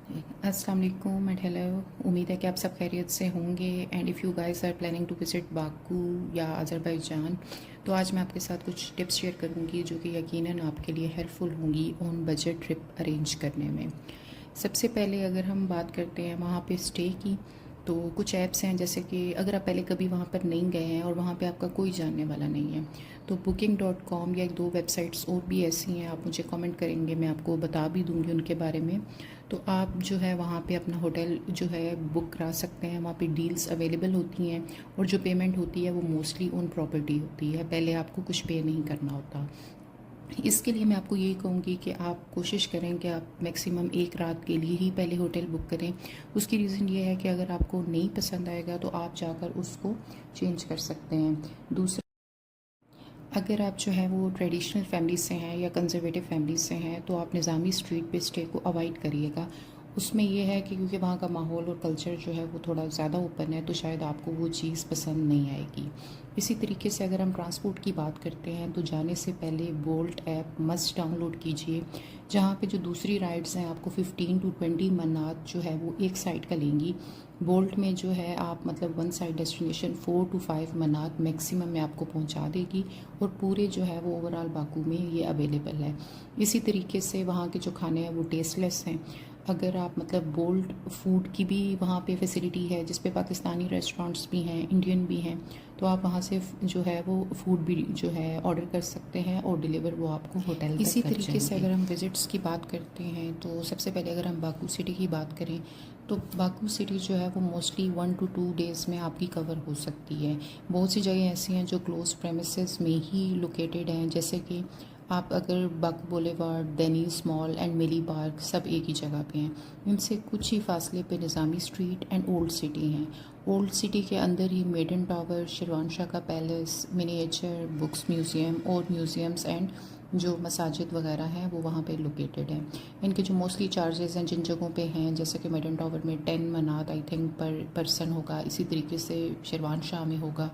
अस्सलाम वालेकुम and hello. उम्मीद है कि आप सब खैरियत से होंगे। And if you guys are planning to visit Baku या अज़रबैजान, तो आज मैं आपके साथ कुछ टिप्स शेयर करूंगी जो कि यकीनन आपके लिए हेल्पफुल होंगी ऑन बजट ट्रिप अरेंज करने में। सबसे पहले अगर हम बात करते हैं वहाँ पे स्टे की, तो कुछ ऐप्स हैं जैसे कि अगर आप पहले कभी वहाँ पर नहीं गए हैं और वहाँ पे आपका कोई जानने वाला नहीं है, तो booking.com या एक दो वेबसाइट्स और भी ऐसी हैं, आप मुझे कमेंट करेंगे, मैं आपको बता भी दूँगी उनके बारे में। तो आप जो है वहाँ पे अपना होटल जो है बुक करा सकते हैं। वहाँ पे डील्स अवेलेबल होती हैं और जो पेमेंट होती है वो मोस्टली ऑन प्रॉपर्टी होती है, पहले आपको कुछ पे नहीं करना होता। इसके लिए मैं आपको यही कहूँगी कि आप कोशिश करें कि आप मैक्सिमम एक रात के लिए ही पहले होटल बुक करें। उसकी रीज़न ये है कि अगर आपको नहीं पसंद आएगा तो आप जाकर उसको चेंज कर सकते हैं। दूसरा, अगर आप जो है वो ट्रेडिशनल फैमिली से हैं या कंजर्वेटिव फैमिली से हैं तो आप निज़ामी स्ट्रीट पे स्टे को अवॉइड करिएगा। उसमें ये है कि क्योंकि वहाँ का माहौल और कल्चर जो है वो थोड़ा ज़्यादा ओपन है, तो शायद आपको वो चीज़ पसंद नहीं आएगी। इसी तरीके से अगर हम ट्रांसपोर्ट की बात करते हैं तो जाने से पहले बोल्ट ऐप मस्ट डाउनलोड कीजिए, जहाँ पे जो दूसरी राइड्स हैं आपको 15 to 20 मन्नात जो है वो एक साइड का लेंगी। बोल्ट में जो है आप मतलब वन साइड डेस्टिनेशन 4 to 5 मन्नात मैक्सिमम में आपको पहुंचा देगी, और पूरे जो है वो ओवरऑल बाकू में ये अवेलेबल है। इसी तरीके से वहाँ के जो खाने हैं वो टेस्टलेस हैं। अगर आप मतलब बोल्ट फूड की भी वहाँ पे फैसिलिटी है, जिस पे पाकिस्तानी रेस्टोरेंट्स भी हैं, इंडियन भी हैं, तो आप वहाँ से जो है वो फूड भी जो है ऑर्डर कर सकते हैं और डिलीवर वो आपको होटल तक इसी तरीके से अगर हम विज़िट्स की बात करते हैं तो सबसे पहले अगर हम बाकू सिटी की बात करें तो बाकू सिटी जो है वो मोस्टली 1 to 2 डेज़ में आपकी कवर हो सकती है। बहुत सी जगह ऐसी हैं जो क्लोज प्रेमिसेस में ही लोकेटेड हैं, जैसे कि आप अगर Baku boulevard, Deniz mall and Milli park सब एक ही जगह पे हैं। इनसे कुछ ही फासले पे निज़ामी स्ट्रीट एंड ओल्ड सिटी हैं। ओल्ड सिटी के अंदर ही मेडन टावर, शेरवानशाह का पैलेस, मिनिएचर बुक्स म्यूज़ियम और म्यूज़ियम्स एंड जो मसाजिद वगैरह हैं वो वहाँ पे लोकेटेड हैं। इनके जो मोस्टली चार्जेस हैं जिन जगहों पे हैं, जैसे कि मेडन टावर में 10 मनात आई थिंक पर पर्सन होगा, इसी तरीके से शेरवान शाह में होगा।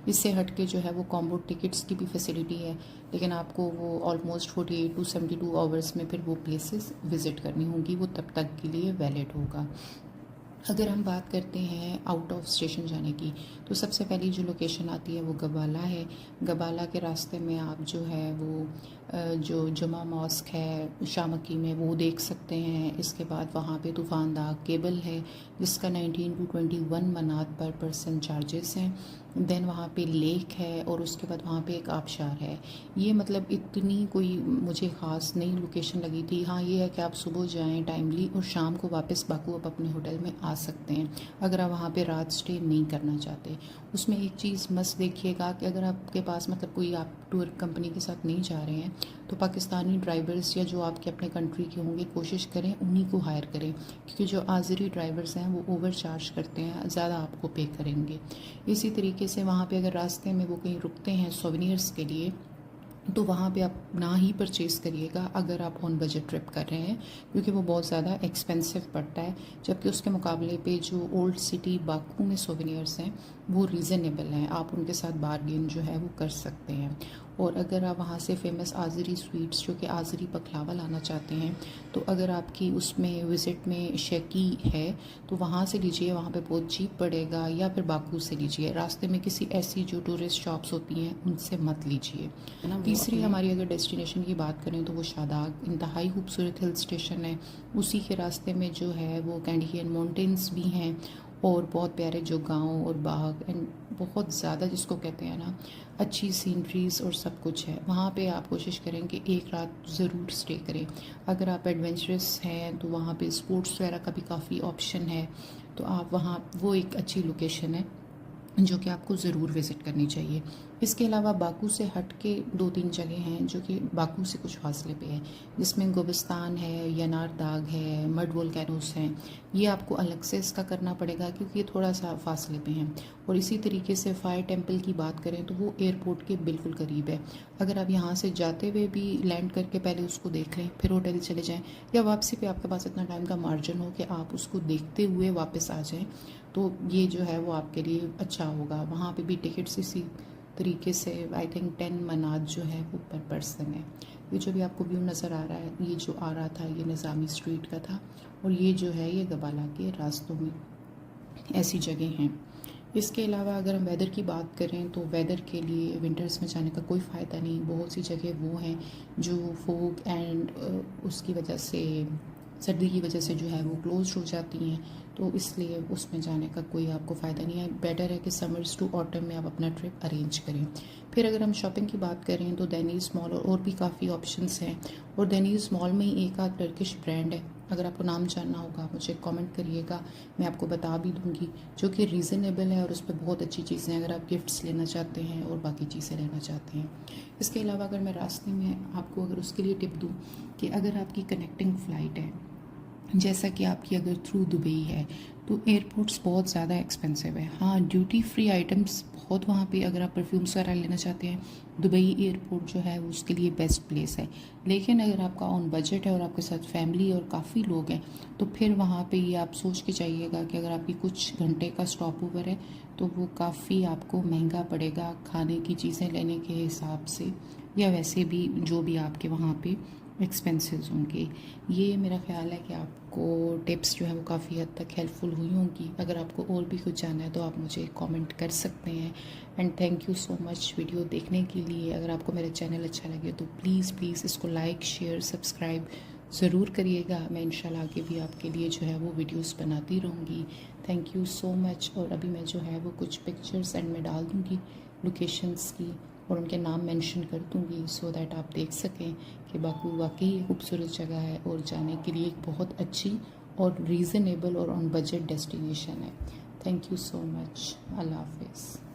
इससे हट के जो है वो कॉम्बो टिकट्स की भी फैसिलिटी है, लेकिन आपको वो ऑलमोस्ट 48 to 72 आवर्स में फिर वो प्लेसेस विज़िट करनी होंगी, वो तब तक के लिए वैलिड होगा। अगर हम बात करते हैं आउट ऑफ स्टेशन जाने की, तो सबसे पहली जो लोकेशन आती है वो गबाला है। गबाला के रास्ते में आप जो है वो जो जुमा मॉस्क है शामकी में वो देख सकते हैं। इसके बाद वहाँ पे तूफ़ानदाग केबल है जिसका 19 to 21 मनात पर पर्सन चार्जेस हैं। देन वहाँ पे लेक है और उसके बाद वहाँ पे एक आबशार है। ये मतलब इतनी कोई मुझे ख़ास नई लोकेशन लगी थी। हाँ, ये है कि आप सुबह जाएं टाइमली और शाम को वापस बाकू आप अपने होटल में आ सकते हैं अगर आप वहाँ पे रात स्टे नहीं करना चाहते। उसमें एक चीज़ मस्त देखिएगा कि अगर आपके पास मतलब कोई आप टूर कंपनी के साथ नहीं जा रहे हैं तो पाकिस्तानी ड्राइवर्स या जो आपके अपने कंट्री के होंगे कोशिश करें उन्हीं को हायर करें, क्योंकि जो आज़री ड्राइवर्स हैं वो ओवर चार्ज करते हैं, ज़्यादा आपको पे करेंगे। इसी तरीके से वहाँ पे अगर रास्ते में वो कहीं रुकते हैं सोवेनियर्स के लिए, तो वहाँ पे आप ना ही परचेज़ करिएगा अगर आप ऑन बजट ट्रिप कर रहे हैं, क्योंकि वो बहुत ज़्यादा एक्सपेंसिव पड़ता है। जबकि उसके मुकाबले पे जो ओल्ड सिटी बाकू में सोवेनियर्स हैं वो रीज़नेबल हैं, आप उनके साथ बारगेन जो है वो कर सकते हैं। और अगर आप वहाँ से फेमस आज़री स्वीट्स जो कि आज़री बकलावा लाना चाहते हैं, तो अगर आपकी उसमें विज़िट में शेकी है तो वहाँ से लीजिए, वहाँ पे बहुत चीप पड़ेगा, या फिर बाकू से लीजिए। रास्ते में किसी ऐसी जो टूरिस्ट शॉप्स होती हैं उनसे मत लीजिए। तीसरी हमारी अगर डेस्टिनेशन की बात करें तो वो शादाग इंतहाई खूबसूरत हिल स्टेशन है। उसी के रास्ते में जो है वो कैंडियन माउंटेन्स भी हैं और बहुत प्यारे जो गांव और बाग एंड बहुत ज़्यादा जिसको कहते हैं ना अच्छी सीनरीज और सब कुछ है। वहाँ पे आप कोशिश करें कि एक रात ज़रूर स्टे करें। अगर आप एडवेंचरस हैं तो वहाँ पे स्पोर्ट्स वगैरह का भी काफ़ी ऑप्शन है, तो आप वहाँ वो एक अच्छी लोकेशन है जो कि आपको ज़रूर विज़िट करनी चाहिए। इसके अलावा बाकू से हट के 2-3 जगह हैं जो कि बाकू से कुछ फासले पे है, जिसमें गोबिस्तान है, यनार दाग है, मड वोल्केनोस हैं। ये आपको अलग से इसका करना पड़ेगा क्योंकि ये थोड़ा सा फासले पे हैं। और इसी तरीके से फायर टेम्पल की बात करें तो वो एयरपोर्ट के बिल्कुल करीब है। अगर आप यहाँ से जाते हुए भी लैंड करके पहले उसको देख लें फिर होटल चले जाएँ, या वापसी पे आपके पास इतना टाइम का मार्जिन हो कि आप उसको देखते हुए वापस आ जाएँ, तो ये जो है वो आपके लिए अच्छा होगा। वहाँ पे भी टिकट्स इसी तरीके से आई थिंक 10 मनात जो है वो पर पर्सन है। ये जो भी आपको व्यू नज़र आ रहा है, ये जो आ रहा था ये निज़ामी स्ट्रीट का था, और ये जो है ये गबाला के रास्तों में ऐसी जगह हैं। इसके अलावा अगर हम वेदर की बात करें तो वेदर के लिए विंटर्स में जाने का कोई फ़ायदा नहीं। बहुत सी जगह वो हैं जो फोग एंड उसकी वजह से, सर्दी की वजह से जो है वो क्लोज हो जाती हैं, तो इसलिए उसमें जाने का कोई आपको फ़ायदा नहीं है। बेटर है कि समर्स टू ऑटम में आप अपना ट्रिप अरेंज करें। फिर अगर हम शॉपिंग की बात करें तो डेनीज़ मॉल और भी काफ़ी ऑप्शंस हैं, और डेनीज़ मॉल में ही एक आध टर्किश ब्रांड है, अगर आपको नाम जानना होगा मुझे कमेंट करिएगा, मैं आपको बता भी दूंगी, जो कि रीज़नेबल है और उस पर बहुत अच्छी चीज़ें हैं अगर आप गिफ्ट्स लेना चाहते हैं और बाकी चीज़ें लेना चाहते हैं। इसके अलावा अगर मैं रास्ते में आपको अगर उसके लिए टिप दूँ कि अगर आपकी कनेक्टिंग फ़्लाइट है, जैसा कि आपकी अगर थ्रू दुबई है, तो एयरपोर्ट्स बहुत ज़्यादा एक्सपेंसिव है। हाँ, ड्यूटी फ्री आइटम्स बहुत वहाँ पे, अगर आप परफ्यूम्स वगैरह लेना चाहते हैं, दुबई एयरपोर्ट जो है वो उसके लिए बेस्ट प्लेस है। लेकिन अगर आपका ऑन बजट है और आपके साथ फैमिली और काफ़ी लोग हैं, तो फिर वहाँ पे ये आप सोच के जाइएगा कि अगर आपकी कुछ घंटे का स्टॉप ओवर है तो वो काफ़ी आपको महंगा पड़ेगा खाने की चीज़ें लेने के हिसाब से, या वैसे भी जो भी आपके वहाँ पे एक्सपेंसेस होंगे। ये मेरा ख़्याल है कि आपको टिप्स जो है वो काफ़ी हद तक हेल्पफुल हुई होंगी। अगर आपको और भी कुछ जानना है तो आप मुझे कमेंट कर सकते हैं। And thank you so much video देखने के लिए। अगर आपको मेरा चैनल अच्छा लगे तो प्लीज़ इसको लाइक शेयर सब्सक्राइब ज़रूर करिएगा। मैं इंशाल्लाह आगे भी आपके लिए जो है वो वीडियोस बनाती रहूँगी। Thank you so much. और अभी मैं जो है वो कुछ पिक्चर्स एंड में डाल दूँगी लोकेशंस की, और उनके नाम मेंशन कर दूँगी, सो दैट आप देख सकें कि बाकू वाकई खूबसूरत जगह है और जाने के लिए एक बहुत अच्छी और रीज़नेबल और ऑन बजट डेस्टिनेशन है। Thank you so much. अल्लाह हाफिज़।